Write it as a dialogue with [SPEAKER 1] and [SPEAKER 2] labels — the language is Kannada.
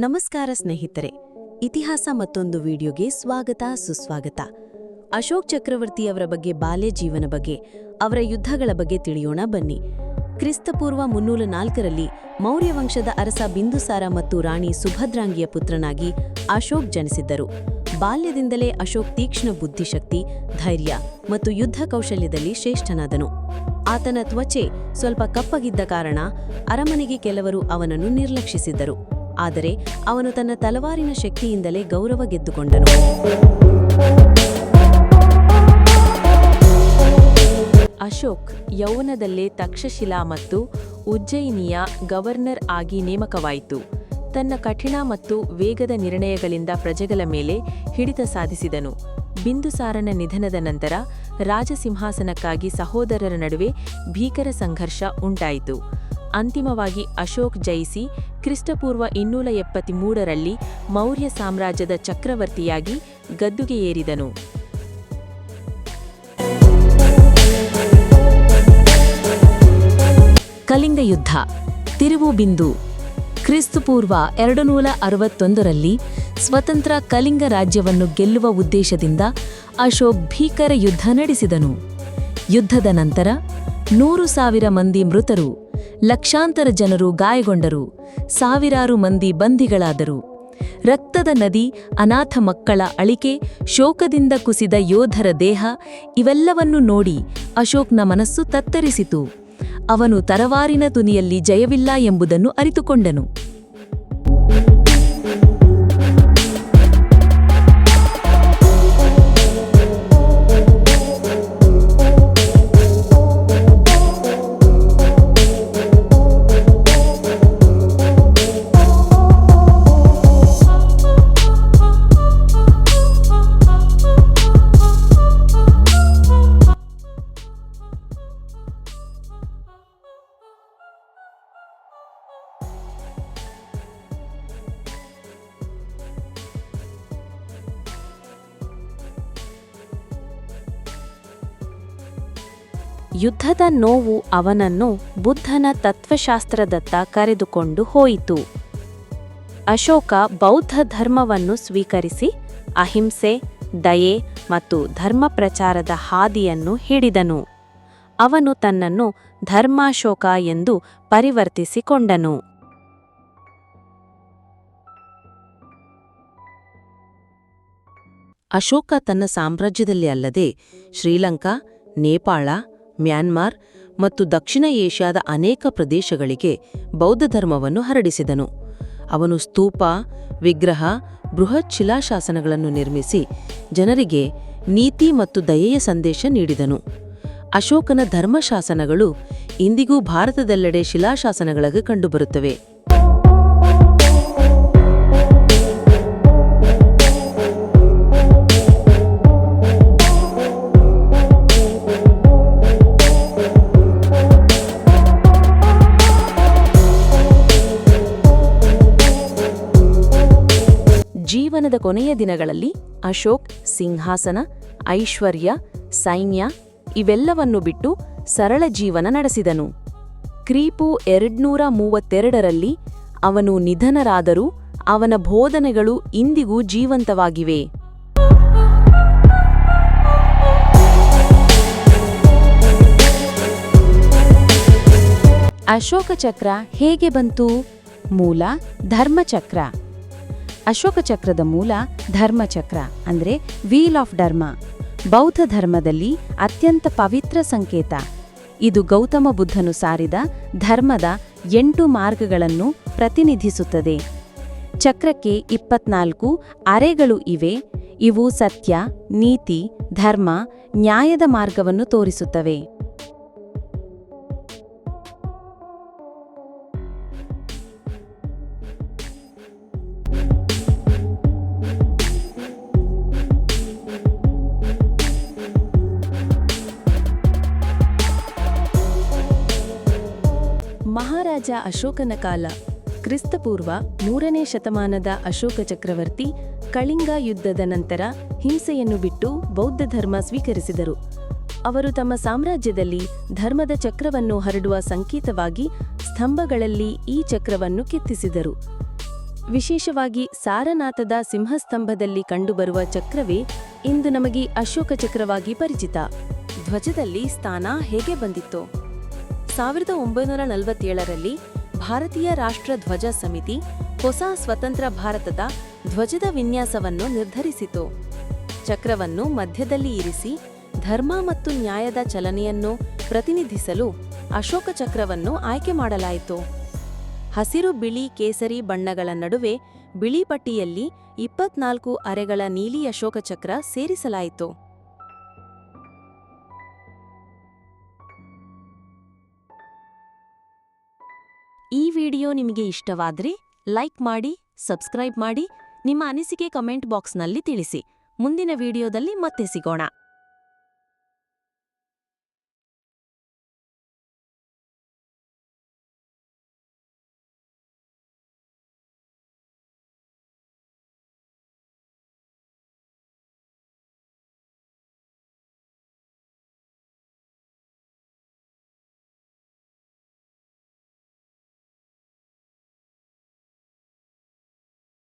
[SPEAKER 1] ನಮಸ್ಕಾರ ಸ್ನೇಹಿತರೆ, ಇತಿಹಾಸ ಮತ್ತೊಂದು ವಿಡಿಯೋಗೆ ಸ್ವಾಗತ ಸುಸ್ವಾಗತ. ಅಶೋಕ್ ಚಕ್ರವರ್ತಿಯವರ ಬಗ್ಗೆ, ಬಾಲ್ಯ ಜೀವನ ಬಗ್ಗೆ, ಅವರ ಯುದ್ಧಗಳ ಬಗ್ಗೆ ತಿಳಿಯೋಣ ಬನ್ನಿ. ಕ್ರಿಸ್ತಪೂರ್ವ 304ರಲ್ಲಿ ಮೌರ್ಯ ವಂಶದ ಅರಸ ಬಿಂದುಸಾರ ಮತ್ತು ರಾಣಿ ಸುಭದ್ರಾಂಗಿಯ ಪುತ್ರನಾಗಿ ಅಶೋಕ್ ಜನಿಸಿದ್ದರು. ಬಾಲ್ಯದಿಂದಲೇ ಅಶೋಕ್ ತೀಕ್ಷ್ಣ ಬುದ್ಧಿಶಕ್ತಿ, ಧೈರ್ಯ ಮತ್ತು ಯುದ್ಧ ಕೌಶಲ್ಯದಲ್ಲಿ ಶ್ರೇಷ್ಠನಾದನು. ಆತನ ತ್ವಚೆ ಸ್ವಲ್ಪ ಕಪ್ಪಗಿದ್ದ ಕಾರಣ ಅರಮನೆಗೆ ಕೆಲವರು ಅವನನ್ನು ನಿರ್ಲಕ್ಷಿಸಿದ್ದರು. ಆದರೆ ಅವನು ತನ್ನ ತಲವಾರಿನ ಶಕ್ತಿಯಿಂದಲೇ ಗೌರವ ಗೆದ್ದುಕೊಂಡನು. ಅಶೋಕ್ ಯೌವನದಲ್ಲೇ ತಕ್ಷಶಿಲಾ ಮತ್ತು ಉಜ್ಜಯಿನಿಯ ಗವರ್ನರ್ ಆಗಿ ನೇಮಕವಾಯಿತು. ತನ್ನ ಕಠಿಣ ಮತ್ತು ವೇಗದ ನಿರ್ಣಯಗಳಿಂದ ಪ್ರಜೆಗಳ ಮೇಲೆ ಹಿಡಿತ ಸಾಧಿಸಿದನು. ಬಿಂದುಸಾರನ ನಿಧನದ ನಂತರ ರಾಜಸಿಂಹಾಸನಕ್ಕಾಗಿ ಸಹೋದರರ ನಡುವೆ ಭೀಕರ ಸಂಘರ್ಷ ಉಂಟಾಯಿತು. ಅಂತಿಮವಾಗಿ ಅಶೋಕ್ ಜಯಿಸಿ ಕ್ರಿಸ್ತಪೂರ್ವ 273ರಲ್ಲಿ ಮೌರ್ಯ ಸಾಮ್ರಾಜ್ಯದ ಚಕ್ರವರ್ತಿಯಾಗಿ ಗದ್ದುಗೆ ಏರಿದನು. ಕಳಿಂಗ ಯುದ್ಧ. ತಿರುವು ಬಿಂದು. ಕ್ರಿಸ್ತಪೂರ್ವ 261ರಲ್ಲಿ ಸ್ವತಂತ್ರ ಕಳಿಂಗ ರಾಜ್ಯವನ್ನು ಗೆಲ್ಲುವ ಉದ್ದೇಶದಿಂದ ಅಶೋಕ್ ಭೀಕರ ಯುದ್ಧ ನಡೆಸಿದನು. ಯುದ್ಧದ ನಂತರ 100,000 ಮಂದಿ ಮೃತರು, ಲಕ್ಷಾಂತರ ಜನರು ಗಾಯಗೊಂಡರು, ಸಾವಿರಾರು ಮಂದಿ ಬಂಧಿಗಳಾದರು. ರಕ್ತದ ನದಿ, ಅನಾಥ ಮಕ್ಕಳ ಅಳಿಕೆ, ಶೋಕದಿಂದ ಕುಸಿದ ಯೋಧರ ದೇಹ ಇವೆಲ್ಲವನ್ನೂ ನೋಡಿ ಅಶೋಕ್ನ ಮನಸ್ಸು ತತ್ತರಿಸಿತು. ಅವನು ತರವಾರಿನ ತುನಿಯಲ್ಲಿ ಜಯವಿಲ್ಲ ಎಂಬುದನ್ನು ಅರಿತುಕೊಂಡನು. ಯುದ್ಧದ ನೋವು ಅವನನ್ನು ಬುದ್ಧನ ತತ್ವಶಾಸ್ತ್ರದತ್ತ ಕರೆದುಕೊಂಡು ಹೋಯಿತು. ಅಶೋಕ ಬೌದ್ಧ ಧರ್ಮವನ್ನು ಸ್ವೀಕರಿಸಿ ಅಹಿಂಸೆ, ದಯೆ ಮತ್ತು ಧರ್ಮ ಪ್ರಚಾರದ ಹಾದಿಯನ್ನು ಹಿಡಿದನು. ಅವನು ತನ್ನನ್ನು ಧರ್ಮಾಶೋಕ ಎಂದು ಪರಿವರ್ತಿಸಿಕೊಂಡನು.
[SPEAKER 2] ಅಶೋಕ ತನ್ನ ಸಾಮ್ರಾಜ್ಯದಲ್ಲಿ ಅಲ್ಲದೆ ಶ್ರೀಲಂಕಾ, ನೇಪಾಳ, ಮ್ಯಾನ್ಮಾರ್ ಮತ್ತು ದಕ್ಷಿಣ ಏಷ್ಯಾದ ಅನೇಕ ಪ್ರದೇಶಗಳಿಗೆ ಬೌದ್ಧ ಧರ್ಮವನ್ನು ಹರಡಿಸಿದನು. ಅವನು ಸ್ತೂಪ, ವಿಗ್ರಹ, ಬೃಹತ್ ಶಿಲಾಶಾಸನಗಳನ್ನು ನಿರ್ಮಿಸಿ ಜನರಿಗೆ ನೀತಿ ಮತ್ತು ದಯೆಯ ಸಂದೇಶ ನೀಡಿದನು. ಅಶೋಕನ ಧರ್ಮಶಾಸನಗಳು ಇಂದಿಗೂ ಭಾರತದೆಲ್ಲೆಡೆ ಶಿಲಾಶಾಸನಗಳಿಗೆ ಕಂಡುಬರುತ್ತವೆ. ಜೀವನದ ಕೊನೆಯ ದಿನಗಳಲ್ಲಿ ಅಶೋಕ್ ಸಿಂಹಾಸನ, ಐಶ್ವರ್ಯ, ಸೈನ್ಯ ಇವೆಲ್ಲವನ್ನು ಬಿಟ್ಟು ಸರಳ ಜೀವನ ನಡೆಸಿದನು. ಕ್ರಿಪೂ 232ರಲ್ಲಿ ಅವನು ನಿಧನರಾದರೂ ಅವನ ಬೋಧನೆಗಳು ಇಂದಿಗೂ ಜೀವಂತವಾಗಿವೆ.
[SPEAKER 1] ಅಶೋಕ ಚಕ್ರ ಹೇಗೆ ಬಂತು? ಮೂಲ ಧರ್ಮಚಕ್ರ. ಅಶೋಕ ಚಕ್ರದ ಮೂಲ ಧರ್ಮಚಕ್ರ ಅಂದರೆ ವೀಲ್ ಆಫ್ ಧರ್ಮ. ಬೌದ್ಧ ಧರ್ಮದಲ್ಲಿ ಅತ್ಯಂತ ಪವಿತ್ರ ಸಂಕೇತ. ಇದು ಗೌತಮ ಬುದ್ಧನು ಸಾರಿದ ಧರ್ಮದ 8 ಮಾರ್ಗಗಳನ್ನು ಪ್ರತಿನಿಧಿಸುತ್ತದೆ. ಚಕ್ರಕ್ಕೆ 24 ಅರೆಗಳು ಇವೆ. ಇವು ಸತ್ಯ, ನೀತಿ, ಧರ್ಮ, ನ್ಯಾಯದ ಮಾರ್ಗವನ್ನು ತೋರಿಸುತ್ತವೆ. ಮಹಾರಾಜ ಅಶೋಕನ ಕಾಲ. ಕ್ರಿಸ್ತಪೂರ್ವ 3ನೇ ಶತಮಾನದ ಅಶೋಕ ಚಕ್ರವರ್ತಿ ಕಳಿಂಗ ಯುದ್ಧದ ನಂತರ ಹಿಂಸೆಯನ್ನು ಬಿಟ್ಟು ಬೌದ್ಧ ಧರ್ಮ ಸ್ವೀಕರಿಸಿದರು. ಅವರು ತಮ್ಮ ಸಾಮ್ರಾಜ್ಯದಲ್ಲಿ ಧರ್ಮದ ಚಕ್ರವನ್ನು ಹರಡುವ ಸಂಕೇತವಾಗಿ ಸ್ತಂಭಗಳಲ್ಲಿ ಈ ಚಕ್ರವನ್ನು ಕೆತ್ತಿಸಿದರು. ವಿಶೇಷವಾಗಿ ಸಾರನಾಥದ ಸಿಂಹಸ್ತಂಭದಲ್ಲಿ ಕಂಡುಬರುವ ಚಕ್ರವೇ ಇಂದು ನಮಗೆ ಅಶೋಕ ಚಕ್ರವಾಗಿ ಪರಿಚಿತ. ಧ್ವಜದಲ್ಲಿ ಸ್ಥಾನ ಹೇಗೆ ಬಂದಿತ್ತು? 1947ರಲ್ಲಿ ಭಾರತೀಯ ರಾಷ್ಟ್ರ ಧ್ವಜ ಸಮಿತಿ ಹೊಸ ಸ್ವತಂತ್ರ ಭಾರತದ ಧ್ವಜದ ವಿನ್ಯಾಸವನ್ನು ನಿರ್ಧರಿಸಿತು. ಚಕ್ರವನ್ನು ಮಧ್ಯದಲ್ಲಿ ಇರಿಸಿ ಧರ್ಮ ಮತ್ತು ನ್ಯಾಯದ ಚಲನೆಯನ್ನು ಪ್ರತಿನಿಧಿಸಲು ಅಶೋಕ ಚಕ್ರವನ್ನು ಆಯ್ಕೆ ಮಾಡಲಾಯಿತು. ಹಸಿರು, ಬಿಳಿ, ಕೇಸರಿ ಬಣ್ಣಗಳ ನಡುವೆ ಬಿಳಿ ಪಟ್ಟಿಯಲ್ಲಿ 24 ಅರೆಗಳ ನೀಲಿ ಅಶೋಕ ಚಕ್ರ ಸೇರಿಸಲಾಯಿತು. ಈ ವಿಡಿಯೋ ನಿಮಗೆ ಇಷ್ಟವಾದರೆ ಲೈಕ್ ಮಾಡಿ, ಸಬ್ಸ್ಕ್ರೈಬ್ ಮಾಡಿ, ನಿಮ್ಮ ಅನಿಸಿಕೆ ಕಮೆಂಟ್ ಬಾಕ್ಸ್ನಲ್ಲಿ ತಿಳಿಸಿ. ಮುಂದಿನ ವಿಡಿಯೋದಲ್ಲಿ ಮತ್ತೆ ಸಿಗೋಣ.